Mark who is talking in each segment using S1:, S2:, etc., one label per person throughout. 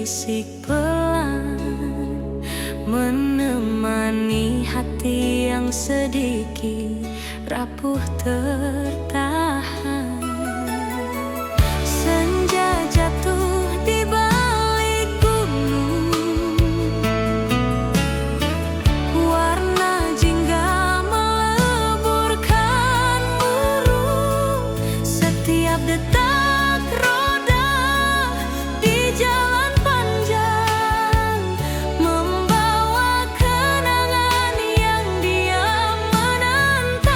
S1: berbisik pelan, menemani hati yang sedikit rapuh tertahan. Senja jatuh di balik gunung, warna jingga meleburkan murung. Setiap detak roda di jalan panjang membawa kenangan yang diam menantang.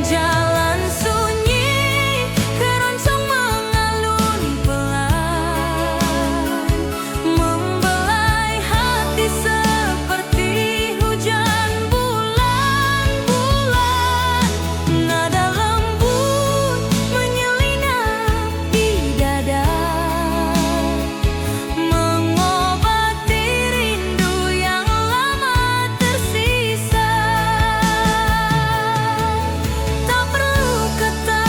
S1: Jalan sunyi, keroncong mengalun pelan, membelai hati seperti hujan bulan-bulan. Nada lembut menyelinap di dada, mengobati rindu yang lama tersisa. Tak perlu kata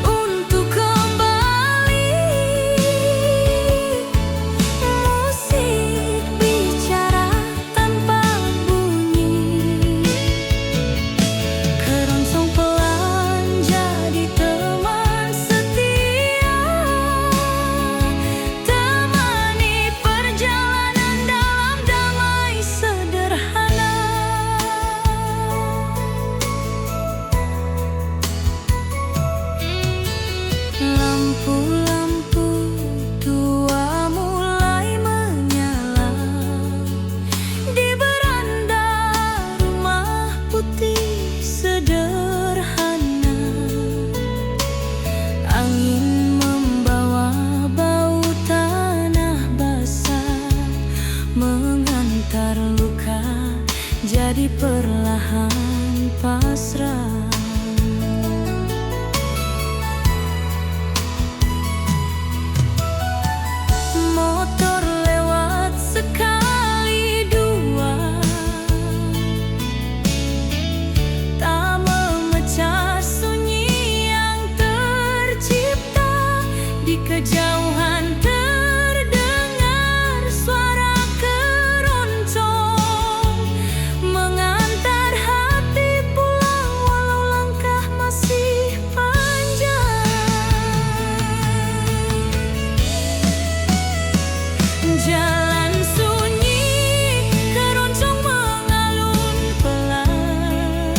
S1: untuk kembali, musik bicara tanpa bunyi. Keroncong pelan jadi teman setia, temani perjalanan dalam damai sederhana. Lampu-lampu tua mulai menyala di beranda rumah putih sederhana. Angin membawa bau tanah basah, mengantar luka jadi perlahan pasrah. Motor lewat sekali dua, tak memecah sunyi yang tercipta. Di kejauhan terdengar suara keroncong, mengantar hati pulang walau langkah masih panjang. Jalan sunyi, keroncong mengalun pelan,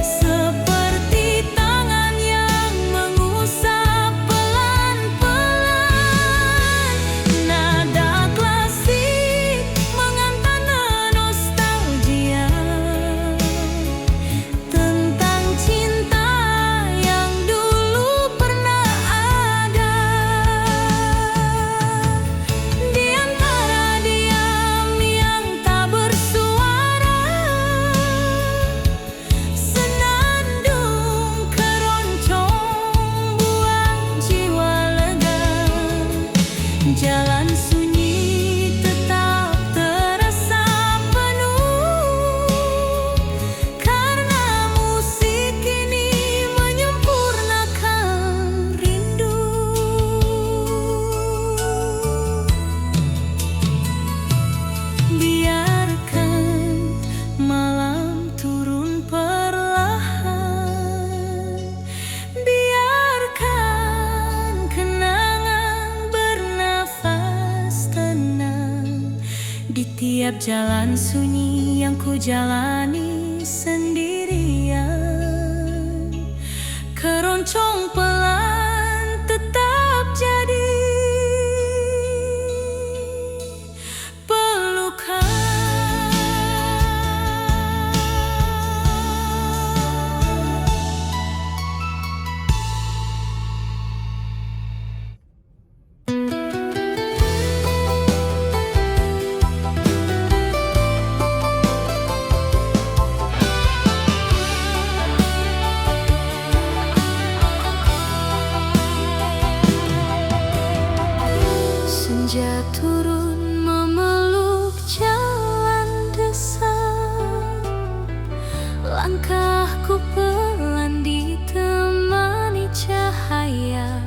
S1: seperti tangan yang mengusap pelan-pelan. Nada klasik mengantar nostalgia tentang cinta yang dulu pernah ada. Di antara diam yang tak bersuara, senandung keroncong buang jiwa lega. Jalan sunyi tetap terasa penuh, karena musik ini menyempurnakan rindu. Biarkan malam turun perlahan, biarkan kenangan bernafas tenang di tiap jalan sunyi yang ku jalani sendirian. Keroncong pelan tetap jadi pelukan. Senja turun memeluk jalan desa, langkahku pelan ditemani cahaya.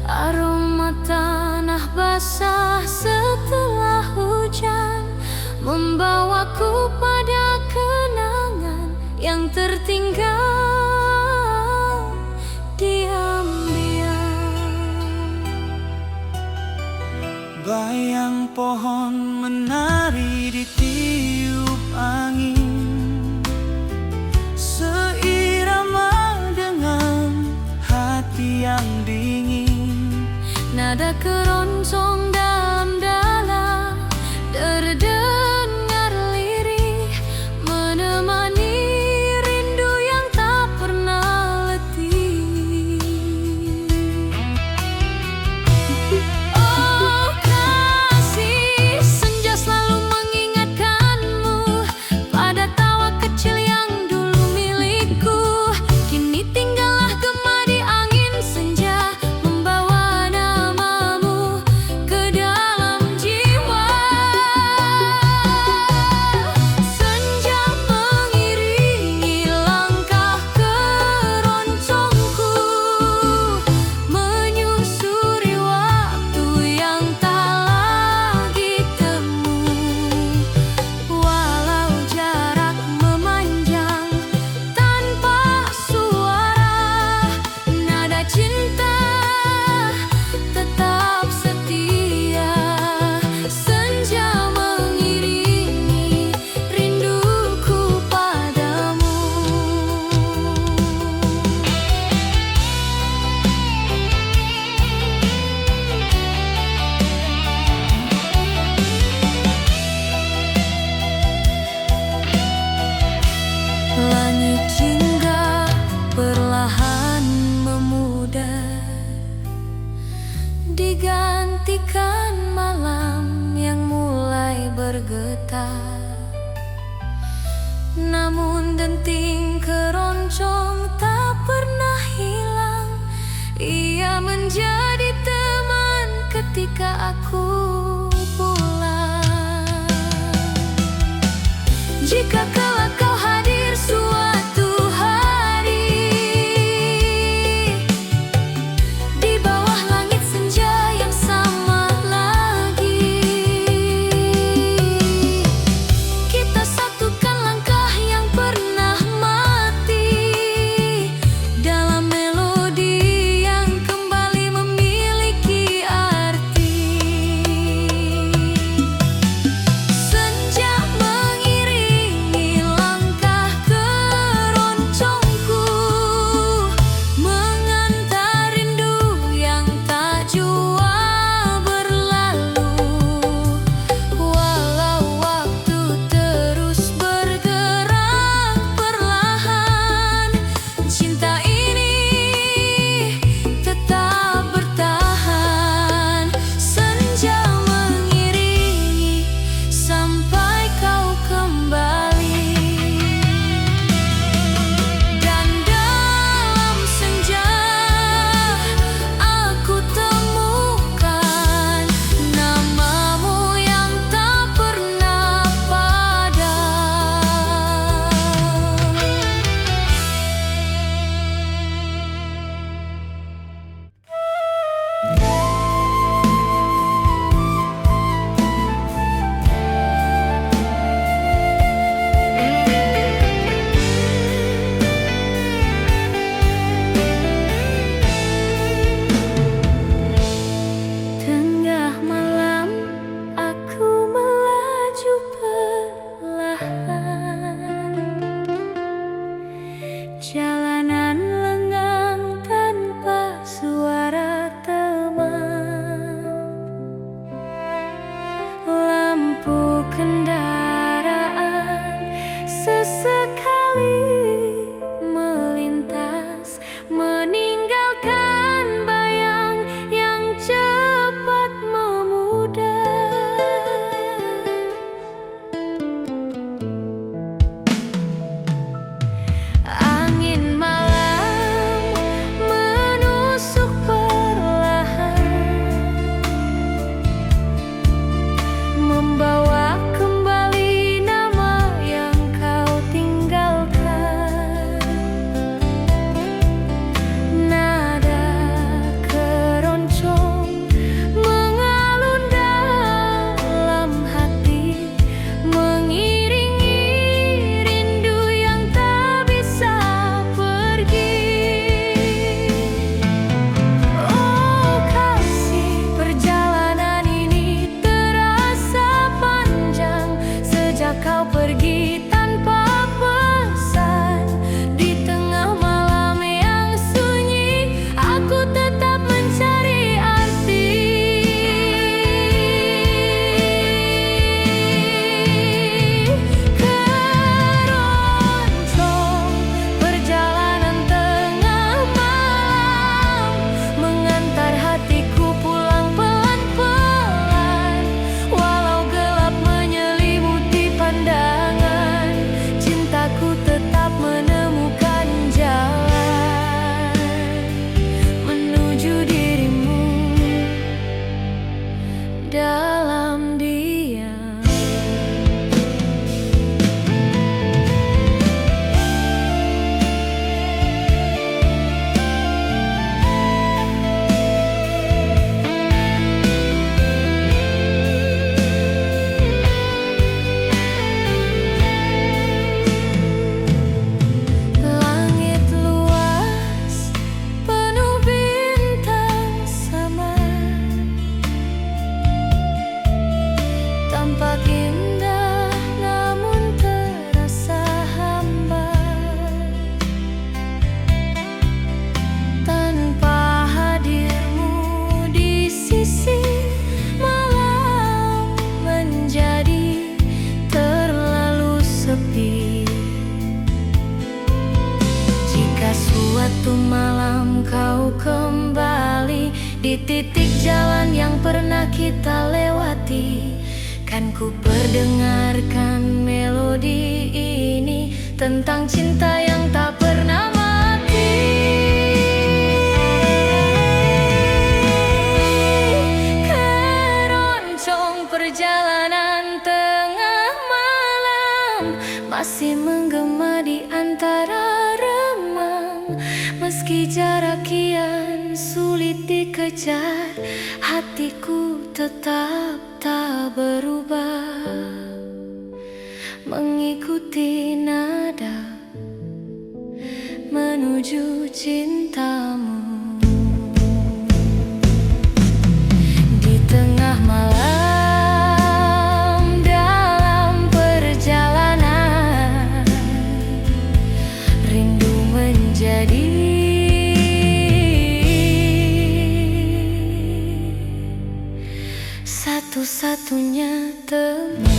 S1: Aroma tanah basah setelah hujan membawaku pada kenangan yang tertinggal diam-diam.
S2: Bayang pohon menari di tiup angin, seirama dengan hati yang dingin.
S1: Nada keroncong dalam-dalam terdengar lirih, menemani rindu yang tak pernah letih. Oh kasih, senja selalu mengingatkanmu pada tawa kecil yang dulu milikku. Kini tinggallah gema di angin senja, membawa namamu ke dalam jiwa. Senja mengiringi langkah keroncongku, menyusuri waktu yang tak lagi temu. Walau jarak memanjang tanpa suara, nada cinta tetap setia. Senja mengiringi rinduku padamu. Langit jingga perlahan memudar, digantikan malam yang mulai bergetar. Namun denting keroncong tak pernah hilang, ia menjadi teman ketika aku pulang. Jika kelak kau hadir suatu hari di bawah langit senja yang sama lagi, kita satukan langkah yang pernah mati dalam melodi yang kembali memiliki arti. Senja mengiringi langkah keroncongku, mengantar rindu yang tak jua berlalu. Walau waktu terus bergerak perlahan, cinta ini tetap bertahan. Senja mengiringi sampai kau kembali, dan dalam senja aku temukan namamu yang tak pernah padam. Tengah malam aku melaju perlahan, jalanan lengang tanpa suara teman. Lampu kendaraan sesekali melintas, meninggalkan bayang yang cepat memudar. Angin malam menusuk perlahan, membawa kembali nama yang kau tinggalkan. sepi. Jika suatu malam kau kembali di titik jalan yang pernah kita lewati, kan ku perdengarkan melodi ini tentang cinta yang tak pernah mati. Keroncong perjalanan tengah malam masih menggema di antara remang. Meski jarak kian sulit dikejar, hatiku tetap tak berubah, mengikuti nada menuju cintamu. Di tengah malam dalam perjalanan, rindu menjadi satu-satunya teman.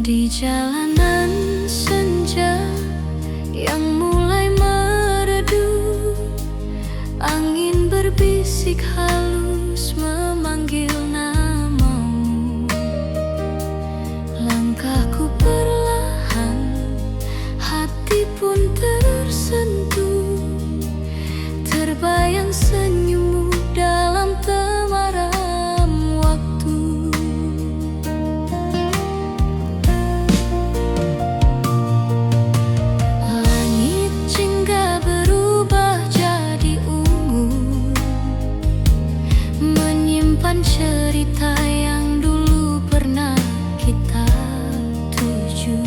S1: Di jalanan senja yang mulai meredup, angin berbisik halus memanggil namamu. Langkahku perlahan, hati pun tersentuh, terbayang senyummu dalam temaram waktu. Cerita yang dulu pernah kita tuju,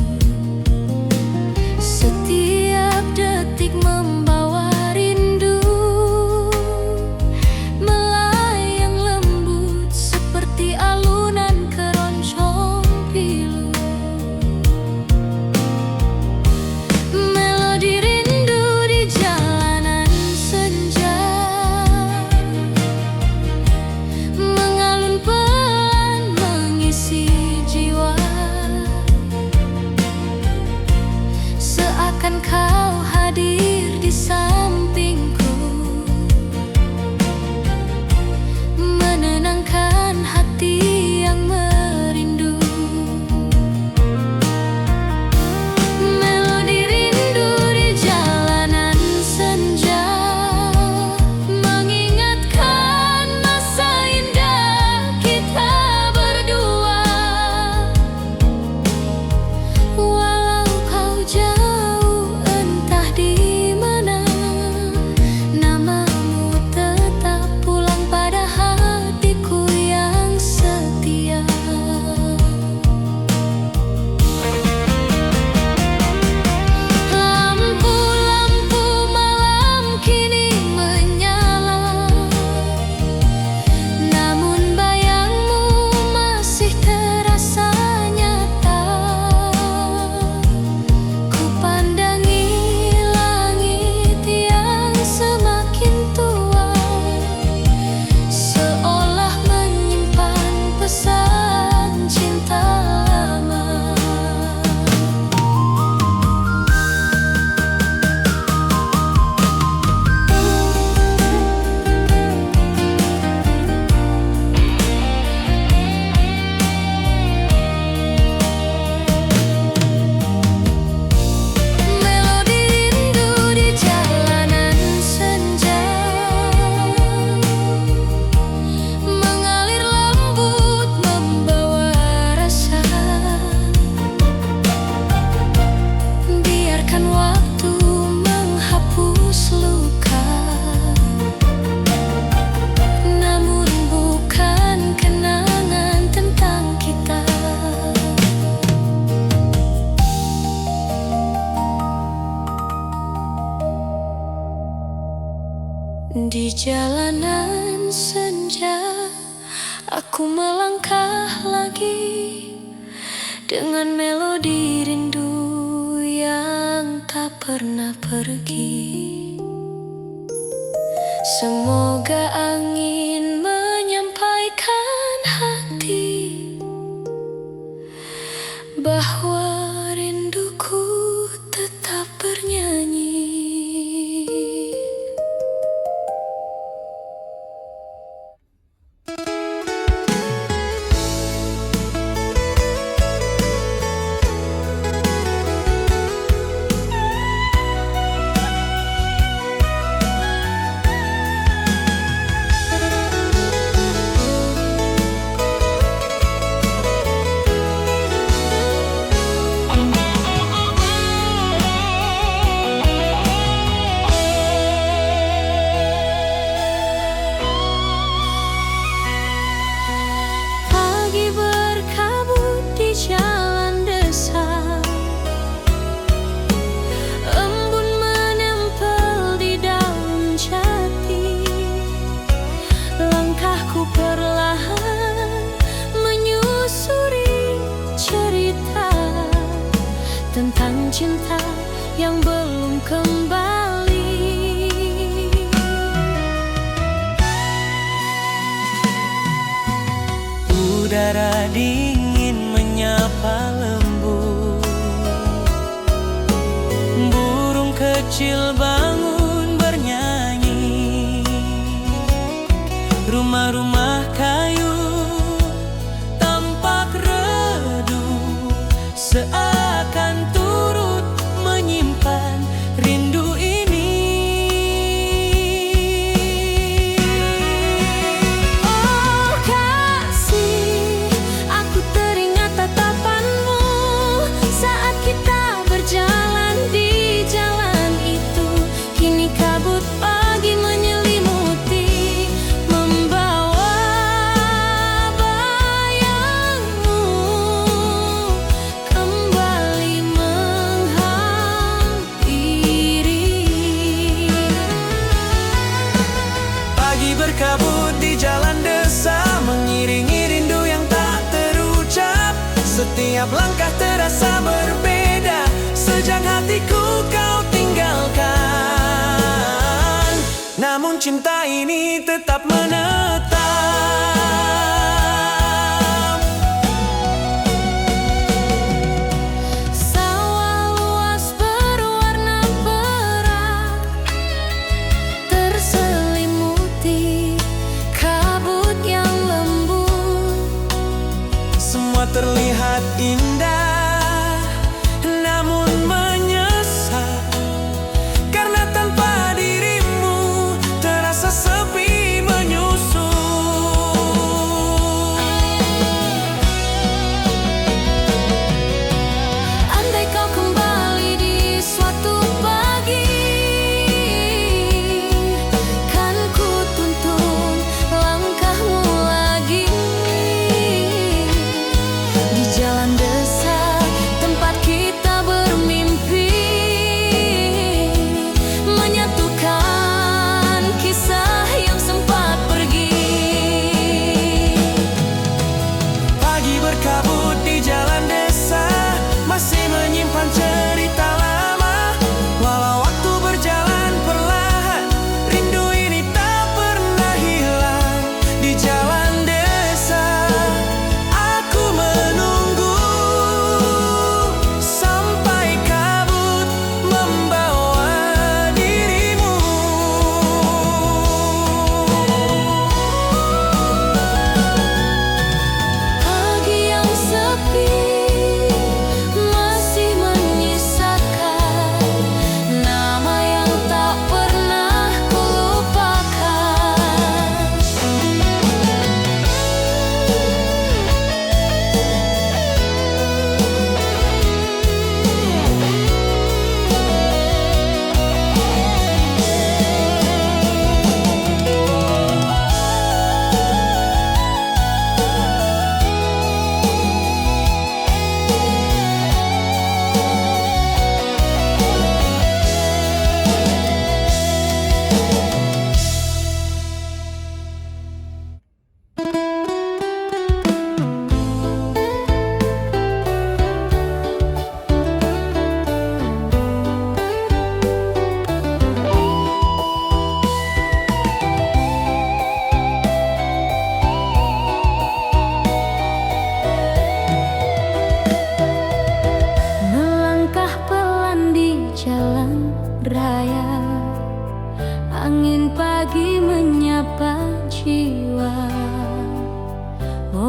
S1: setiap detik membawa rindu, melayang lembut seperti alunan keroncong pilu. Melodi rindu di jalanan senja mengalun pelan jalanan senja, aku melangkah lagi dengan melodi rindu yang tak pernah pergi. Semoga angin menyampaikan hati bahwa rinduku tetap bernyanyi. Tentang cinta yang belum kembali.
S2: Udara dingin menyapa lembut, burung kecil bangun bernyanyi. Rumah-rumah kayu tampak redup, seakan turut menyimpan rindu ini.
S1: Oh kasih, aku teringat tatapanmu saat kita berjalan di jalan itu. Kini kabut pagi menyelimuti, membawa bayangmu kembali menghampiri.
S2: Pagi berkabut di jalan desa, mengiringi rindu yang tak terucap. Setiap langkah terasa berbeda sejak hatiku kau tinggalkan. Namun cinta ini tetap menetap.
S1: Sawah luas berwarna perak, terselimuti kabut yang lembut.
S2: Semua terlihat indah, namun menyesal, karena tanpa dirimu terasa sepi menyusul.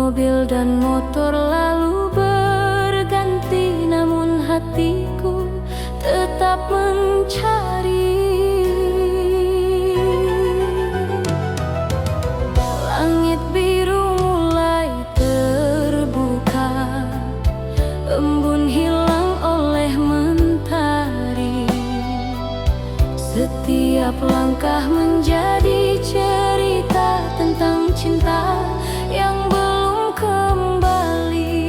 S1: mobil dan motor lalu berganti, namun hatiku tetap mencari. Langit biru mulai terbuka, embun hilang oleh mentari. Setiap langkah menjadi cerita tentang cinta yang belum kembali.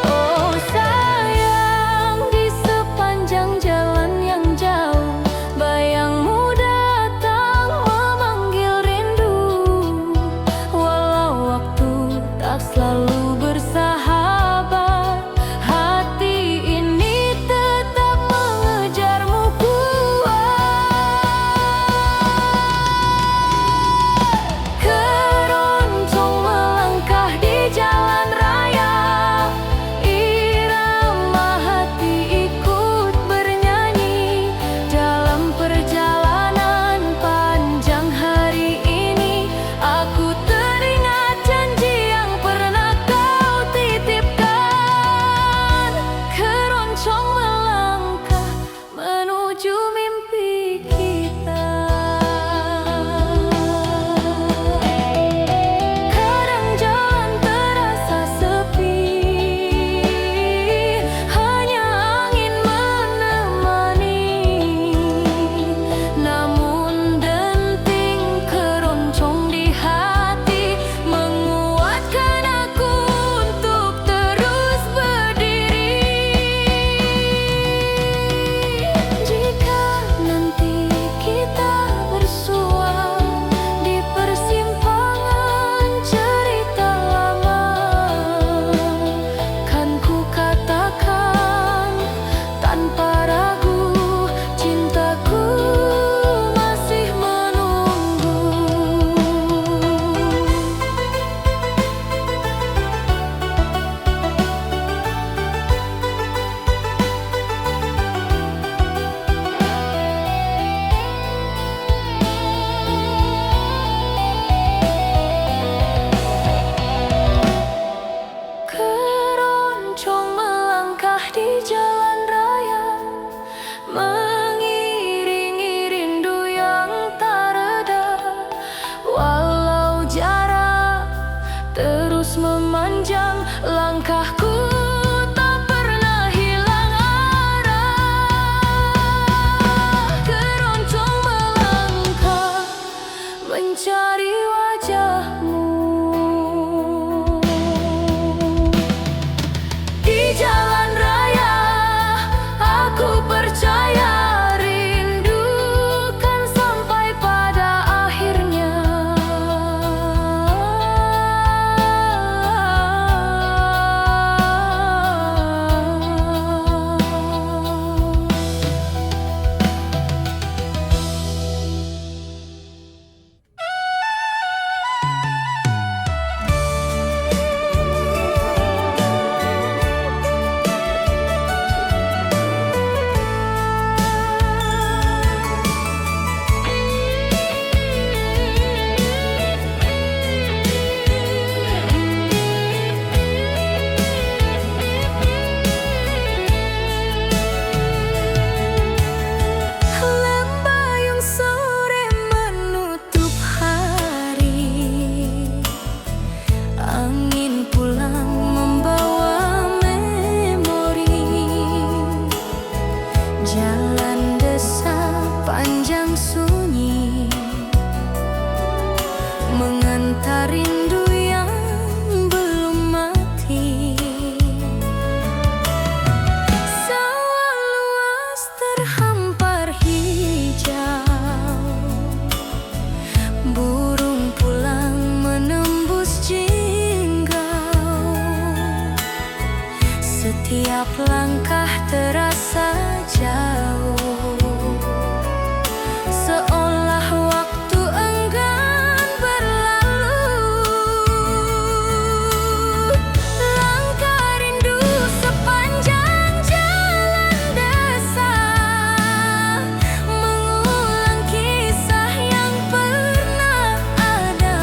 S1: Oh sayang, di sepanjang jalan yang jauh, bayangmu datang memanggil rindu. Walau waktu tak selalu bersahabat, hati ini tetap mengejarmu kuat. Keroncong melangkah di jalan raya, irama hati ikut bernyanyi. Dalam perjalanan panjang hari ini, aku teringat janji yang pernah kau titipkan. Keroncong melangkah menuju mimpi kita. Kadang jalan terasa sepi, hanya angin menemani. Namun denting keroncong di hati menguatkan aku untuk terus berdiri. Jika nanti kita bersua di persimpangan cerita lama, kan ku katakan tanpa ragu, cintaku masih menunggu. Keroncong melangkah di jalan raya, mengiringi rindu yang tak reda. Walau jarak terus memanjang, langkahku tak pernah hilang arah. Keroncong melangkah mencari wajahmu. Di jalan raya, aku percaya rindu kan sampai pada akhirnya. Lembayung sore menutup hari, angin pulang membawa memori. Jalan desa panjang sunyi, mengantar rindu yang belum mati. Sawah luas terhampar hijau, burung pulang menembus jinggau. Setiap langkah terasa jauh, seolah waktu enggan berlalu. Langkah rindu sepanjang jalan desa, mengulang kisah yang pernah ada.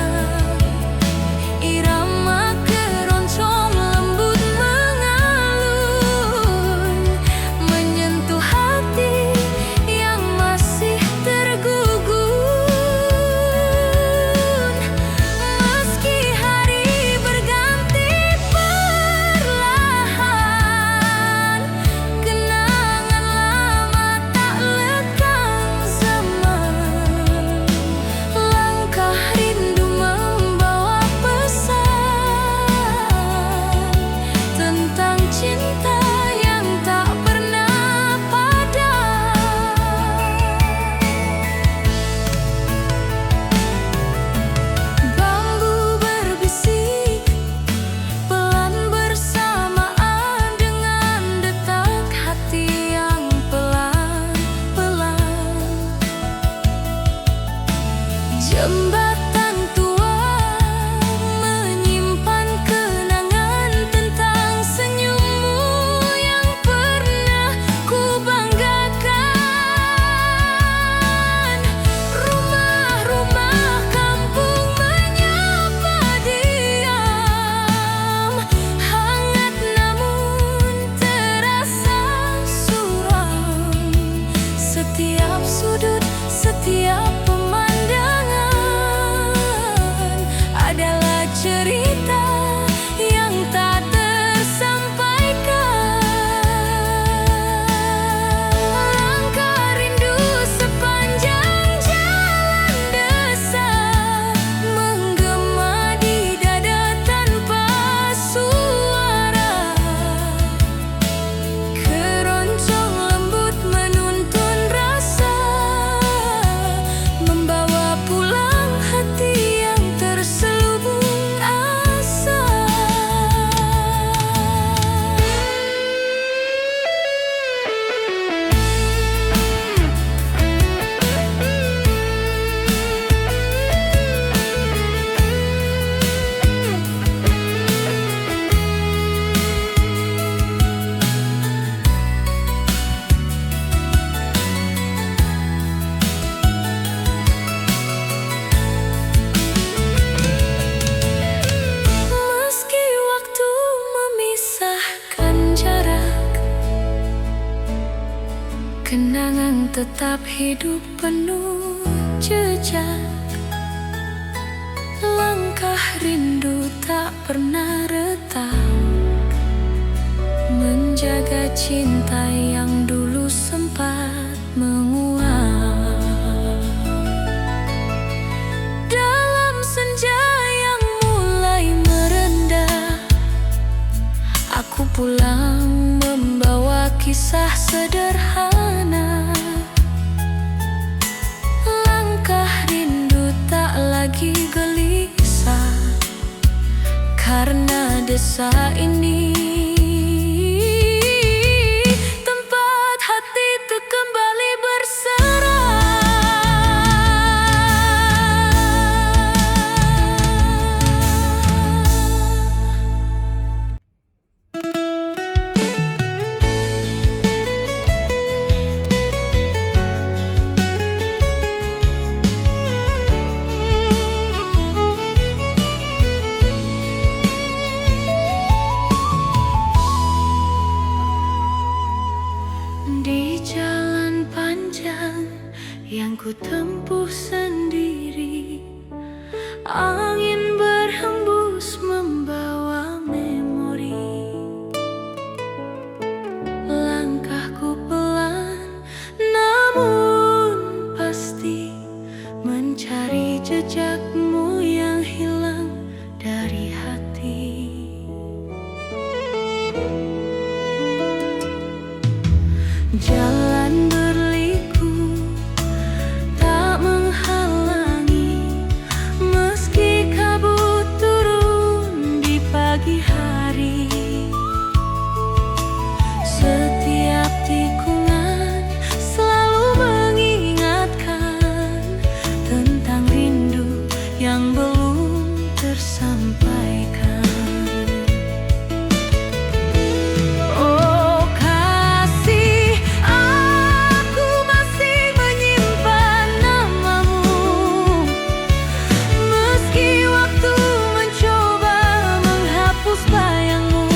S1: Jembatan tua menyimpan kenangan tentang senyummu yang pernah ku banggakan. Rumah-rumah kampung menyapa diam, hangat namun terasa suram. Setiap sudut, setiap pemandangan adalah cerita yang tak tersampaikan. Langkah rindu sepanjang jalan desa menggema di dada tanpa suara. Keroncong lembut menuntun rasa, membawa pulang hati yang terselubung asa. Meski waktu memisahkan jarak, kenangan tetap hidup penuh jejak. Langkah rindu tak pernah retak, menjaga cinta yang dulu sempat menguap. Dalam senja yang mulai merendah, aku pulang membawa kisah sederhana. Langkah rindu tak lagi gelisah, karena desa ini tempat hati itu kembali berserah. Di jalan panjang yang ku tempuh sendiri, angin berhembus membawa memori. Langkahku pelan namun pasti, mencari jejakmu yang hilang dari hati. Jalan berliku tak menghalangi, meski kabut turun di pagi hari. Setiap tikungan selalu mengingatkan tentang rindu yang belum tersampaikan. Oh kasih, aku masih menyimpan namamu, meski waktu mencoba menghapus bayangmu.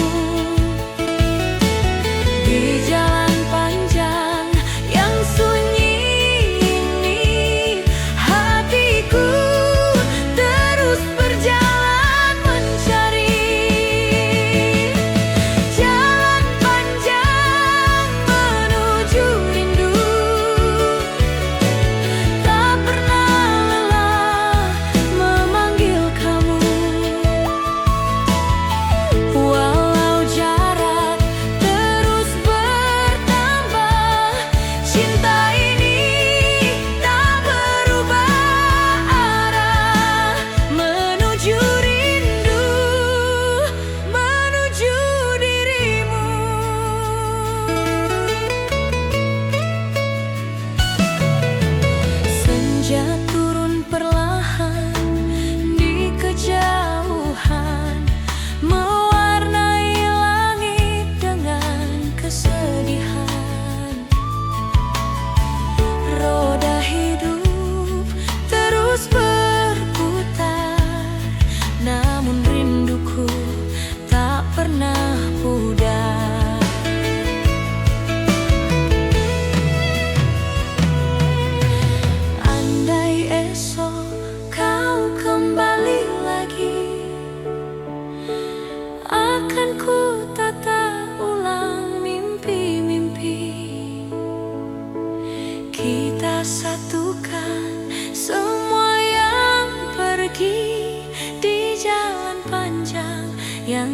S1: Di jalan panjang yang sunyi ini, hatiku terus berjalan.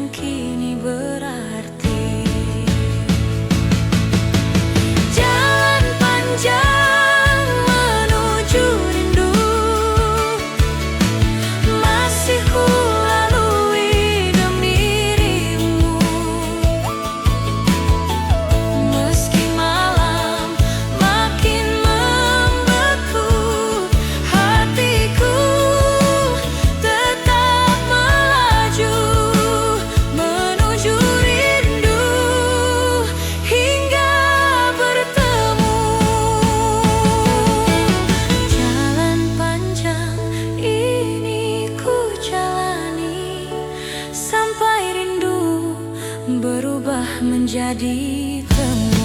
S1: yang kini berarti. Jalan panjang menuju rindu masih ku lalui demi dirimu. Meski malam makin membeku, hatiku tetap melaju menuju rindu hingga bertemu. Jalan panjang ini ku jalani sampai rindu berubah menjadi temu.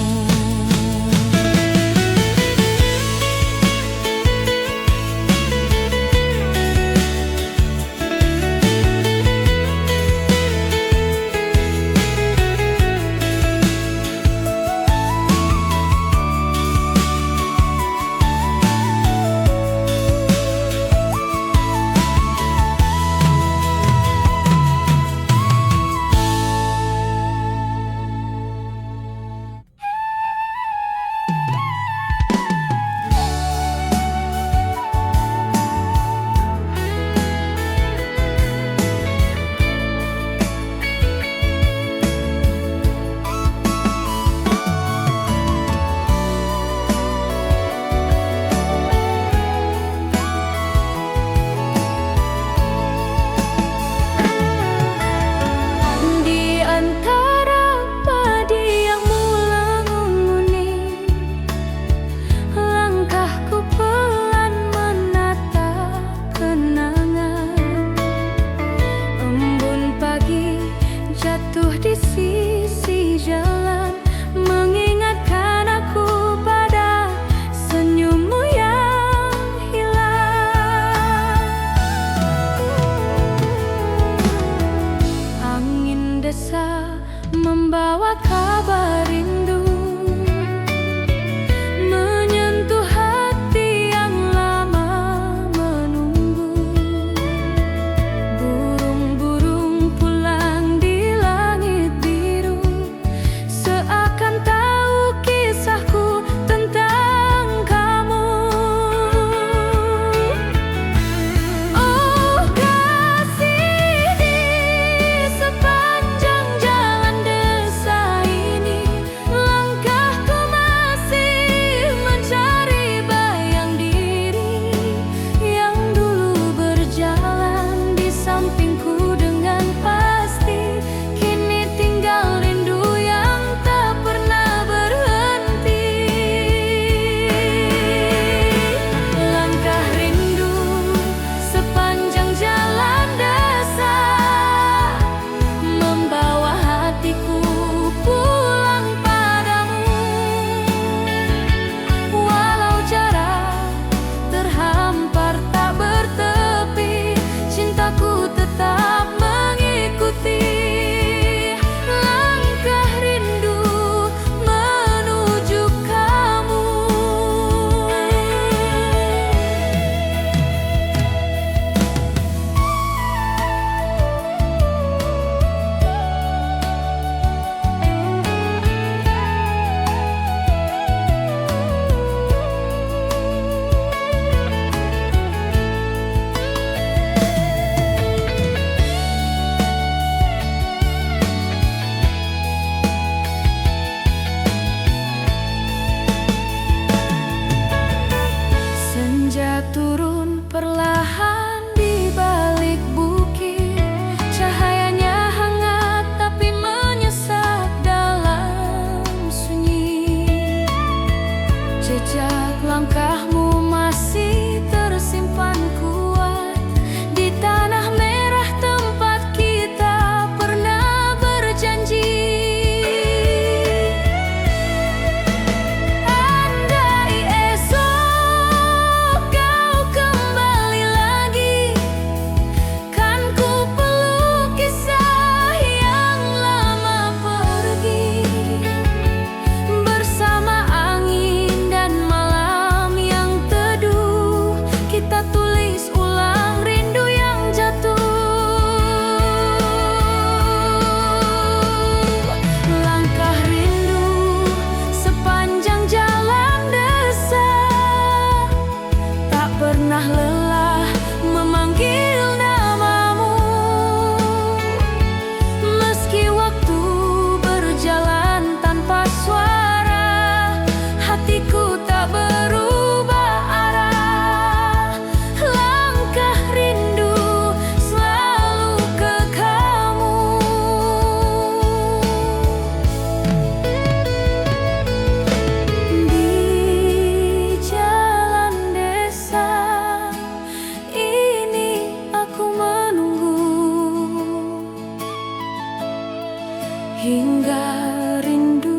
S1: hingga rindu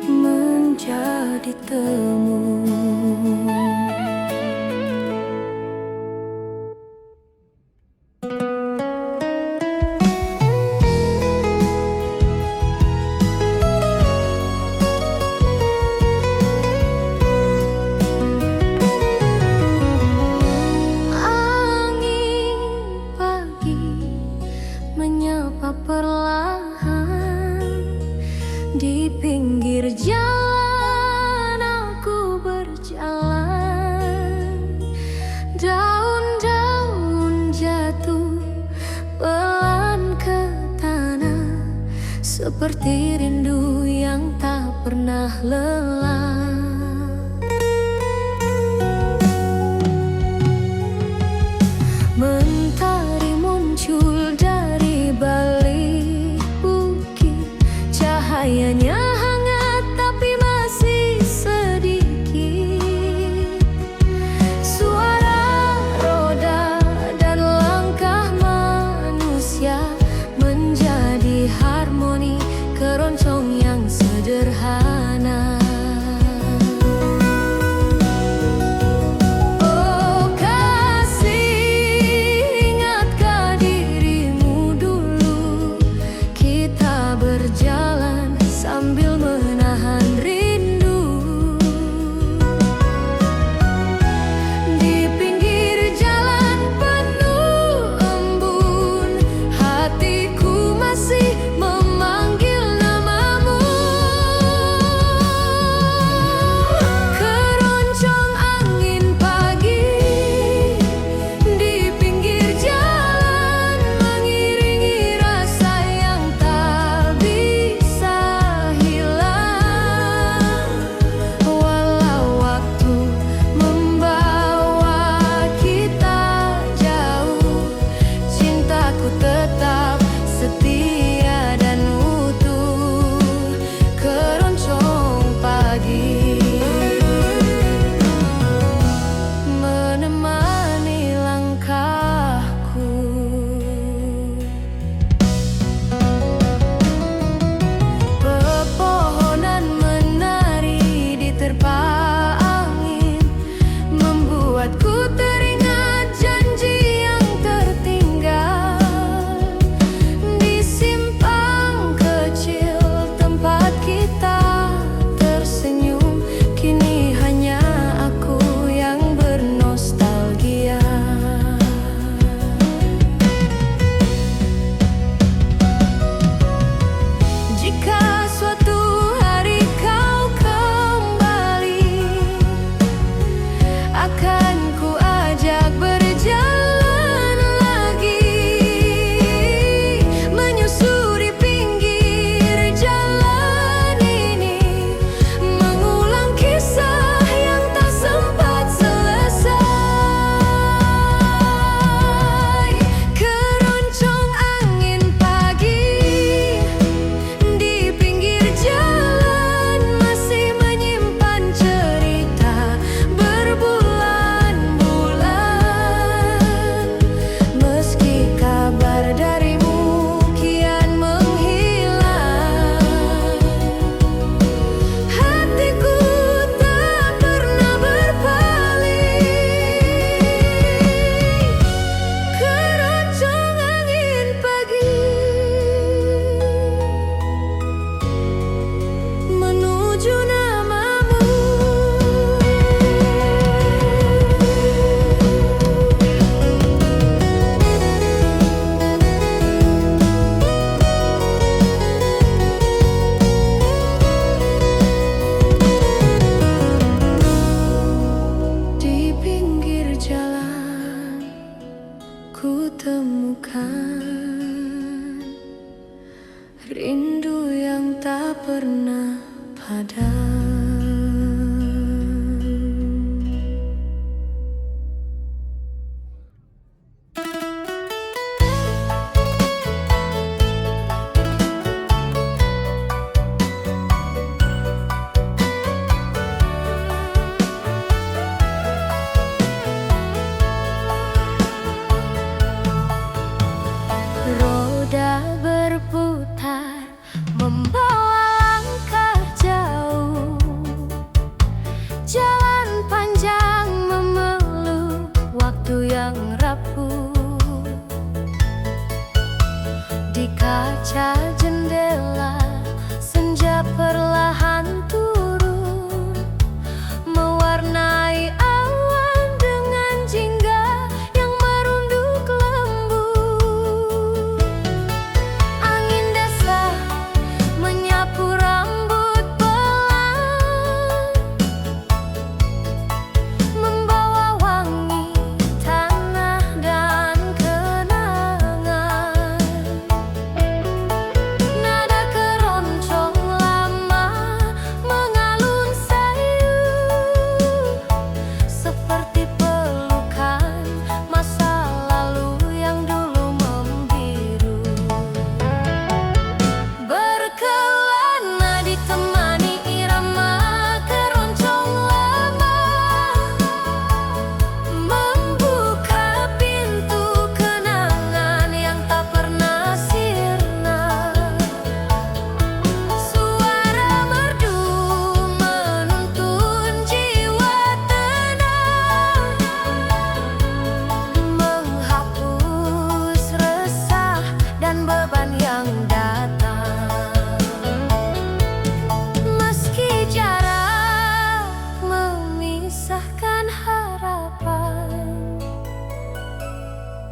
S1: menjadi temu. Menyapa perlahan di pinggir jalan, aku berjalan. Daun-daun jatuh pelan ke tanah, seperti rindu yang tak pernah lelah. Mentari muncul dari balik bukit, cahayanya hangat tapi masih sedikit. Suara roda dan langkah manusia menjadi harmoni keroncong yang sederhana. Berjalan sambil menahan rindu di pinggir jalan penuh embun, hatiku masih memanggil namamu. Keroncong angin pagi di pinggir jalan mengiringi rasa yang tak bisa hilang. Walau waktu membawa kita jauh, cintaku tetap setia dan utuh. Keroncong pagi menemani langkahku. Pepohonan menari diterpa angin, membuatku teringat janji yang tertinggal. Di simpang kecil tempat kita tersenyum, kini hanya aku yang bernostalgia. Jika suatu hari kau kembali, akan ku ajak berjalan lagi, menyusuri pinggir jalan ini, mengulang kisah yang tak sempat selesai. Keroncong angin pagi di pinggir jalan masih menyimpan cerita berbulan. kaca jendela, senja perlahan turun, mewarnai awan dengan jingga yang merunduk lembut. Angin dasar menyapu rambut pelan, membawa wangi tanah dan kenangan. Nada keroncong lama mengalun sayu, seperti pelukan masa lalu yang dulu membiru. Berkelana ditemani irama keroncong lama, membuka pintu kenangan yang tak pernah sirna. Suara merdu menuntun jiwa tenang, menghapus resah dan beban yang datang. Meski jarak memisahkan harapan,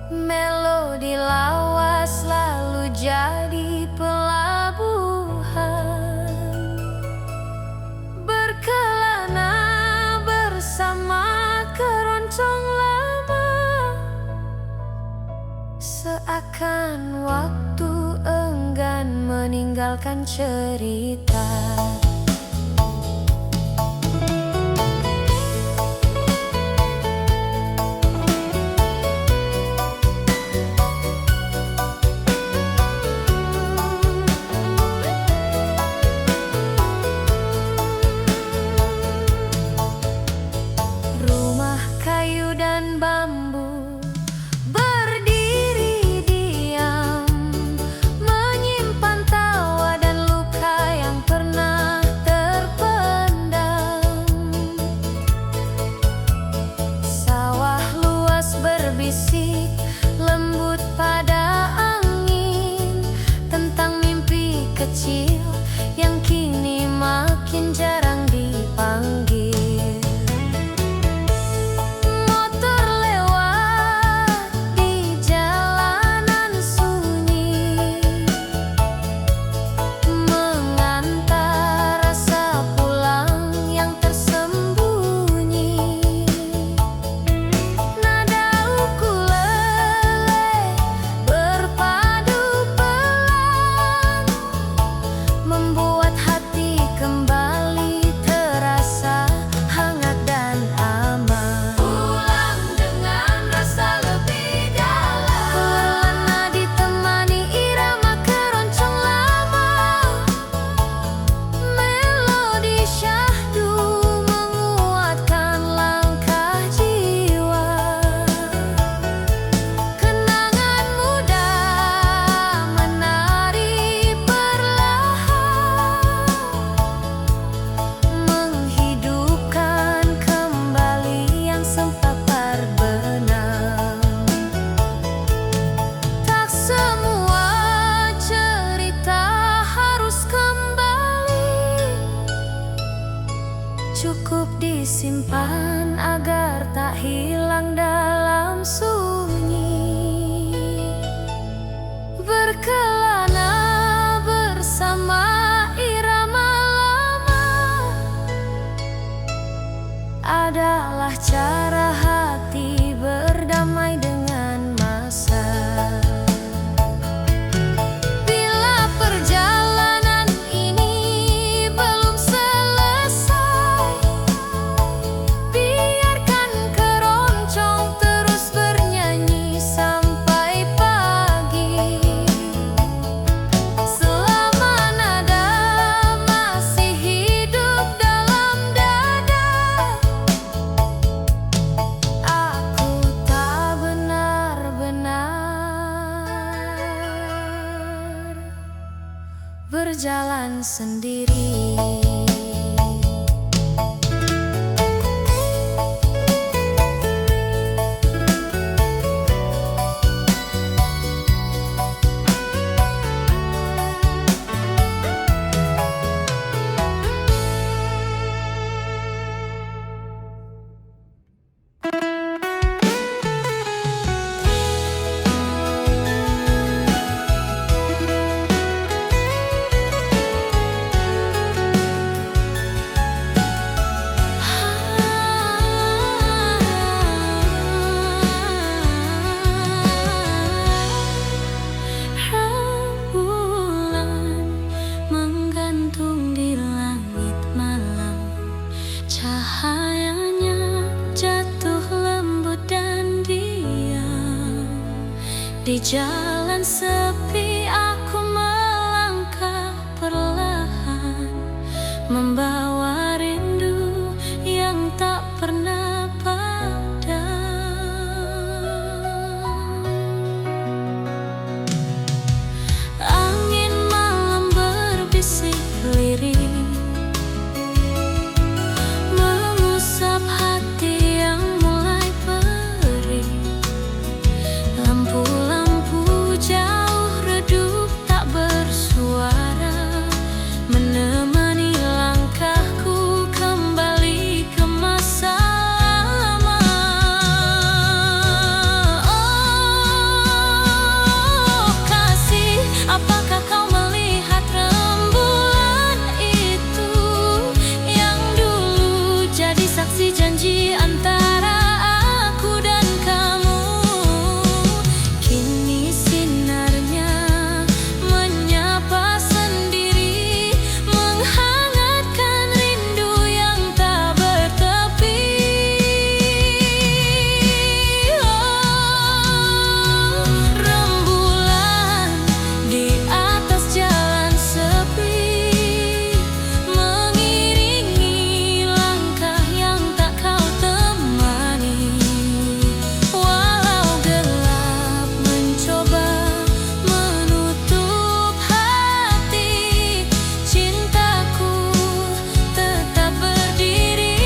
S1: melodi lawas selalu jadi pelabuhan. Berkelana bersama keroncong lama, seakan waktu enggan meninggalkan cerita. Rumah kayu dan bambu berdiri diam, menyimpan tawa dan luka yang pernah terpendam. Sawah luas berbisik lembut pada angin, tentang mimpi kecil yang kini makin jarang dipanggil. Motor lewat di jalanan sunyi, mengantar rasa pulang yang tersembunyi. Nada ukulele berpadu pelan, membuat hati kembali terasa hangat dan aman. Pulang dengan rasa lebih dalam, kelana ditemani irama keroncong lama, melodi syahdu menguatkan langkah jiwa. Kenangan muda menari perlahan, menghidupkan kembali yang sempat terbenam. Tak semua cerita harus kembali, cukup disimpan agar tak hilang dalam sunyi. Berkelana bersama irama lama adalah cara hati berdamai dengan masa. Bila perjalanan ini belum selesai, biarkan keroncong terus bernyanyi sampai pagi. Selama nada masih hidup dalam dada, aku tak benar-benar berjalan sendiri. jalan sepi aku melangkah perlahan, membawa rindu yang tak pernah padam. Angin malam berbisik lirih, mengusap hati yang mulai perih. Lampu-lampu jauh redup tak bersuara, menemani langkahku kembali ke masa lama. Oh kasih, apakah kau melihat rembulan itu yang dulu jadi saksi janji antara aku dan kamu? Kini sinarnya menyapa sendiri, menghangatkan rindu yang tak bertepi. Oh, rembulan di atas jalan sepi, mengiringi langkah yang tak kau temani. Walau gelap mencoba menutup hati, cintaku tetap berdiri.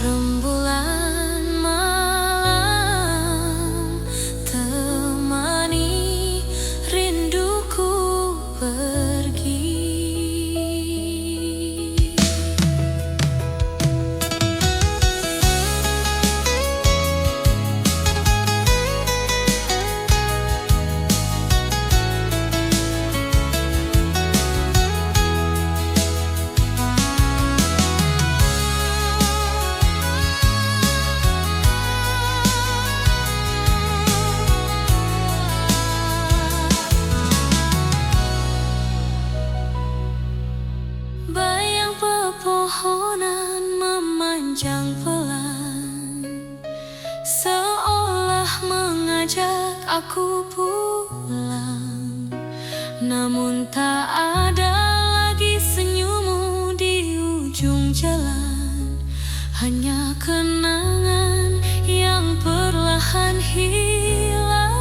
S1: Rembulan malam temani rinduku pergi. Bayang pepohonan memanjang pelan, seolah mengajak aku pulang. Namun tak ada lagi senyummu di ujung jalan, hanya kenangan yang perlahan hilang.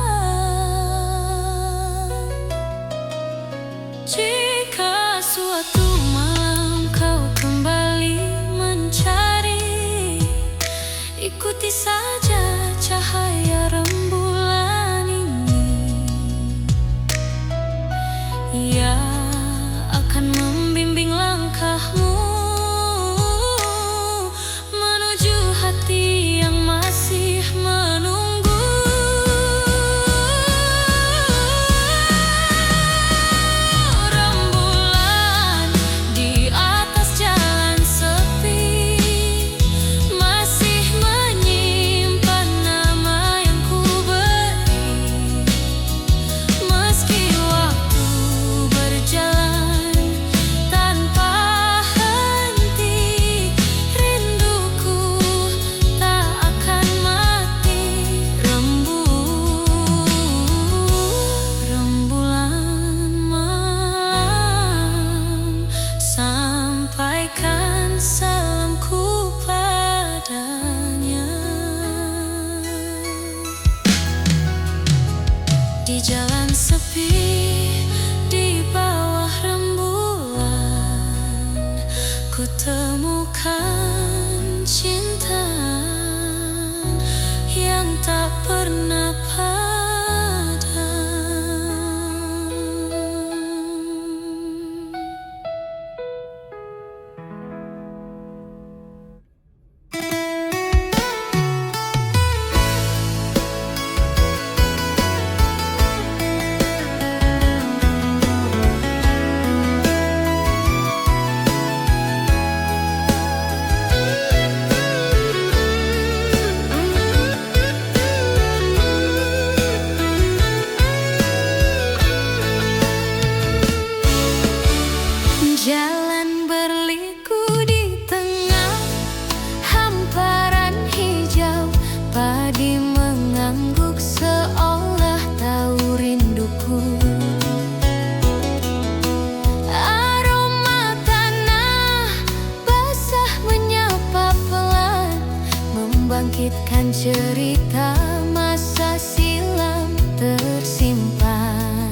S1: Jika suatu malam kau kembali mencari, ikuti saja cahaya rembulan ini. Ia akan membimbing langkahmu menuju hati yang masih menunggu. Rembulan di atas jalan sepi, masih menyimpan nama yang ku beri. Meski waktu berjalan tanpa henti, rinduku tak akan mati. Rembulan malam, sampaikan salamku padanya. Di jalan sepi, di bawah rembulan, ku temukan cinta yang tak pernah padam. melangitkan cerita masa silam tersimpan.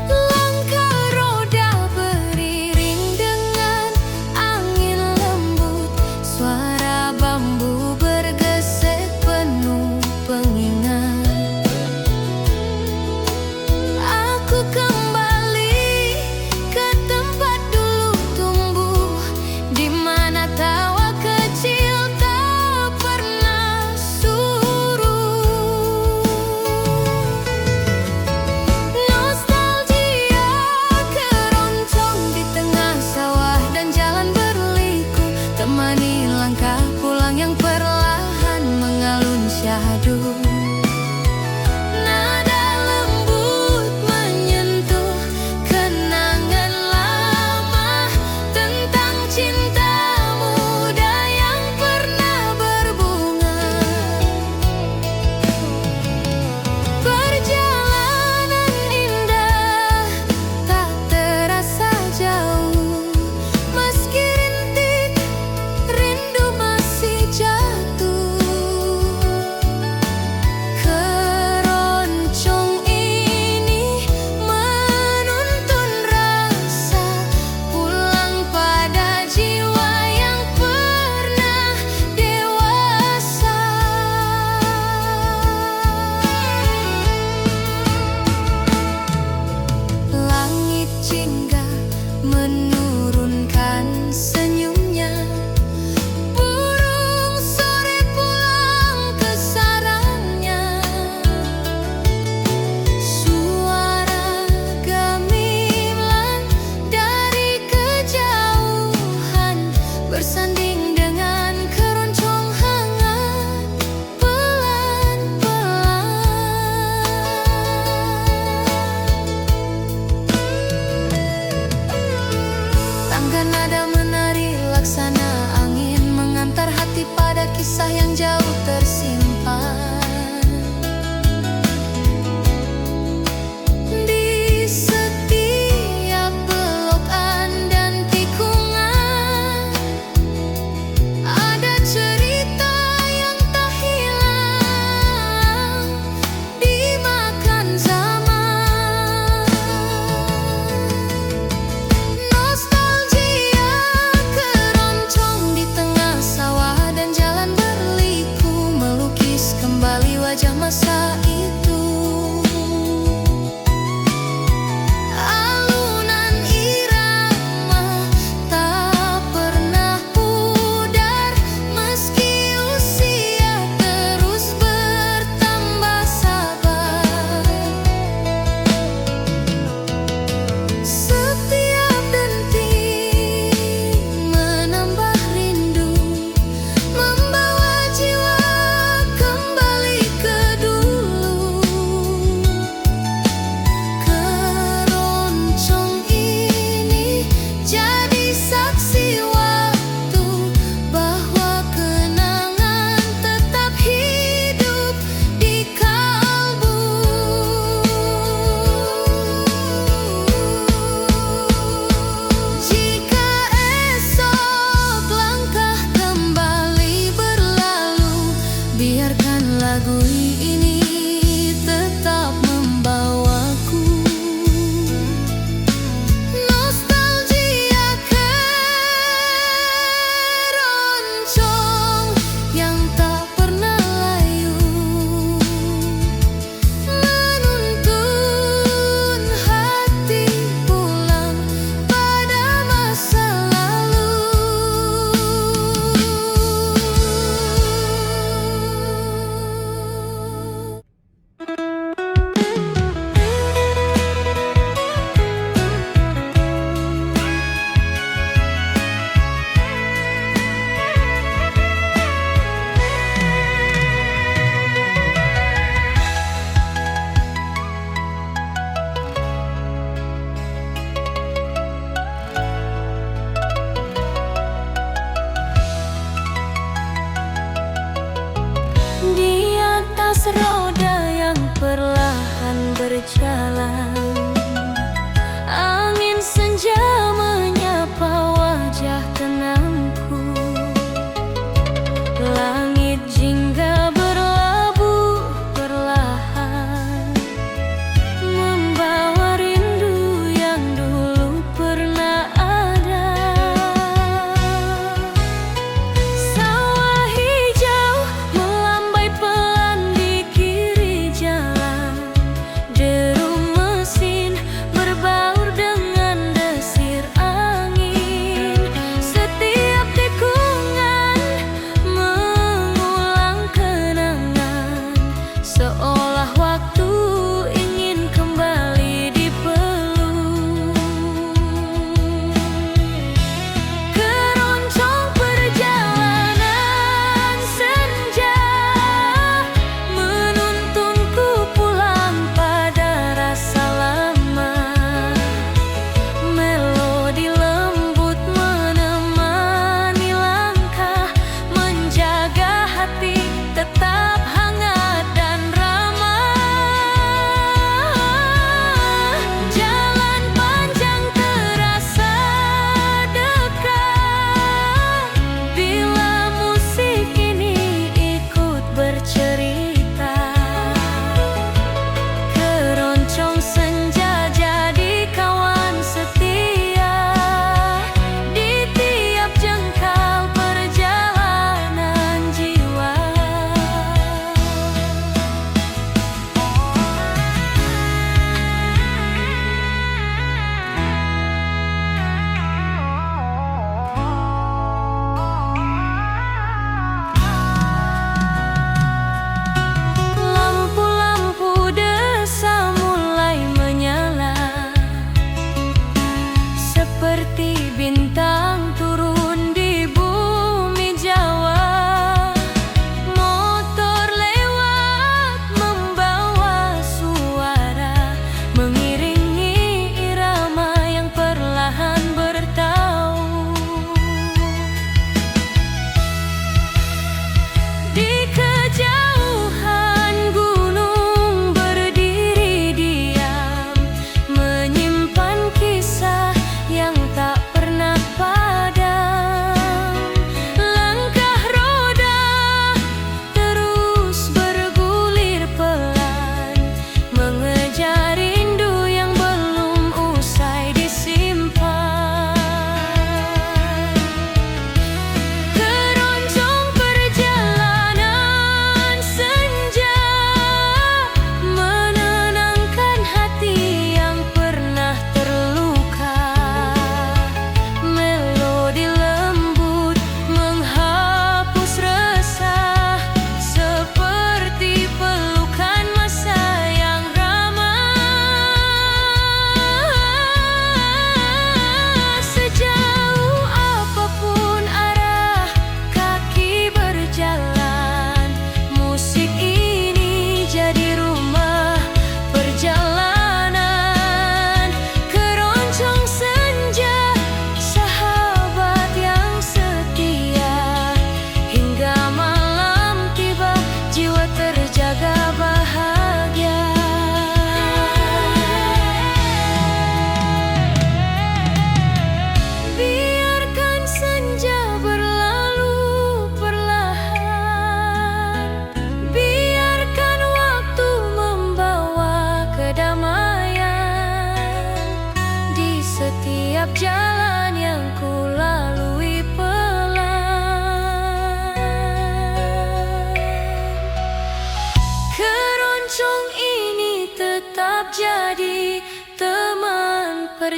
S1: Langkah roda beriring dengan angin lembut, suara bambu bergesek penuh pengingat. Aku kembali ke tempat dulu tumbuh, di mana tawa kecil tak pernah surut. Nostalgia keroncong di tengah sawah dan jalan berliku, temani langkah pulang yang perlahan mengalun syahdu. Nada lembut menyentuh kenangan lama tentang cinta muda yang pernah berbunga. Perjalanan indah tak terasa jauh, meski rintik rindu masih jatuh. Keroncong ini menuntun rasa pulang pada jiwa yang pernah dewasa. Langit jingga menurunkan senyumnya, burung sore pulang ke sarangnya. Suara gemilang dari kejauhan bersanding dengan keroncong hangat pelan-pelan. Tangga nada menari laksana angin, mengantar hati pada kisah yang jauh tersimpan. Di setiap belokan dan tikungan ada cerita yang tak hilang dimakan zaman. Nostalgia keroncong di tengah sawah dan jalan berliku,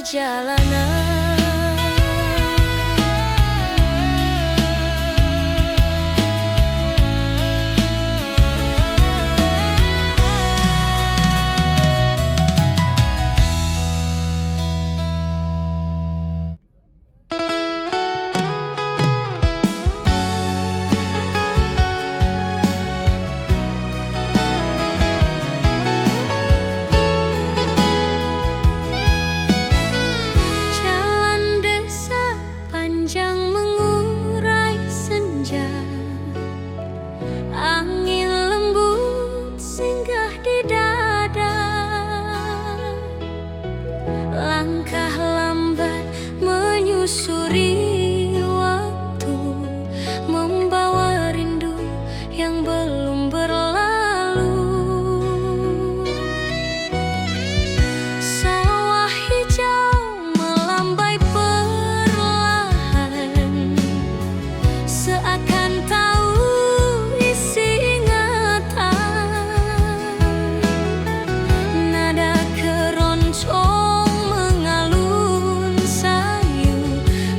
S1: perjalanan. Angin lembut singgah di dada, langkah lambat menyusuri waktu, membawa rindu yang belum berlalu. Sawah hijau melambai perlahan, seakan tahu mengalun sayu,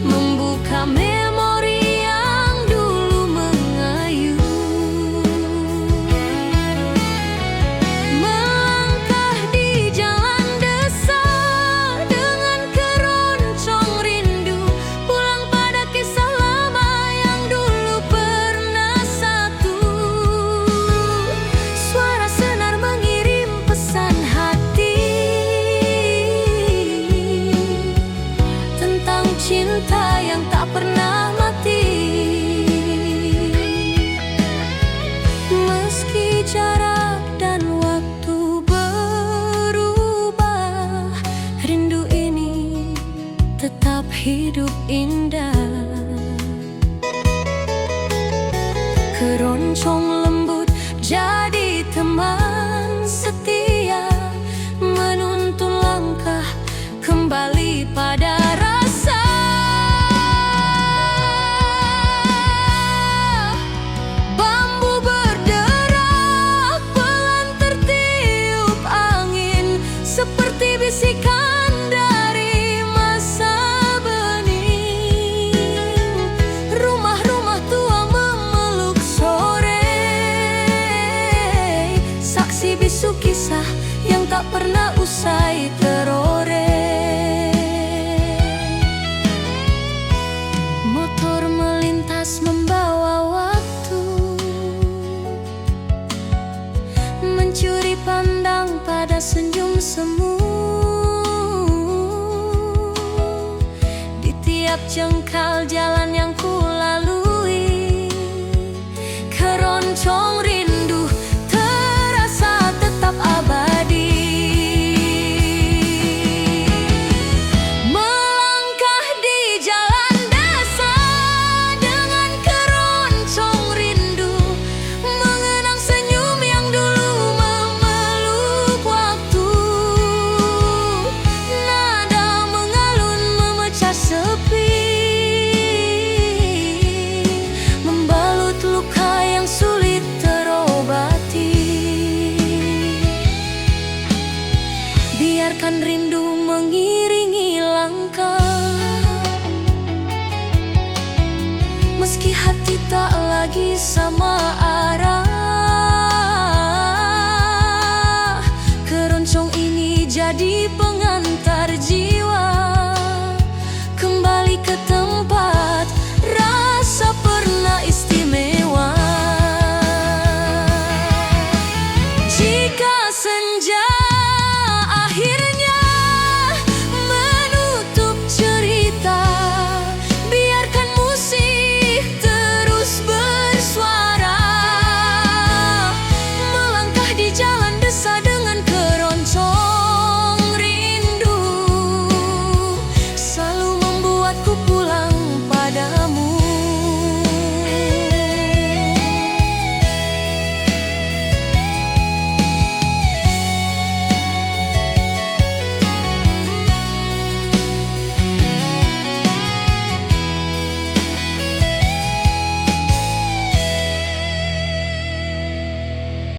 S1: membuka memori yang dulu mengayu. Melangkah di jalan desa dengan keroncong rindu, pulang pada kisah lama yang dulu pernah satu. Suara senar mengirim pesan hati tentang cinta yang tak pernah mati. Meski jarak dan waktu berubah, rindu ini tetap hidup indah. Keroncong lembut jadi teman setia, menuntun langkah kembali pada rasa. Bambu berderak pelan tertiup angin, seperti bisikan dari masa bening. Rumah-rumah tua memeluk sore, saksi bisu kisah yang tak pernah usai teroreh. Motor melintas membawa waktu, mencuri pandang pada senyum semu. Di tiap jengkal jalan yang ku lalui, keroncong rindu terasa tetap abadi. Melangkah di jalan desa dengan keroncong rindu, mengenang senyum yang dulu memeluk waktu. Nada mengalun memecah sepi, membalut luka yang sulit terobati. Biarkan rindu mengiringi langkah, meski hati tak lagi sama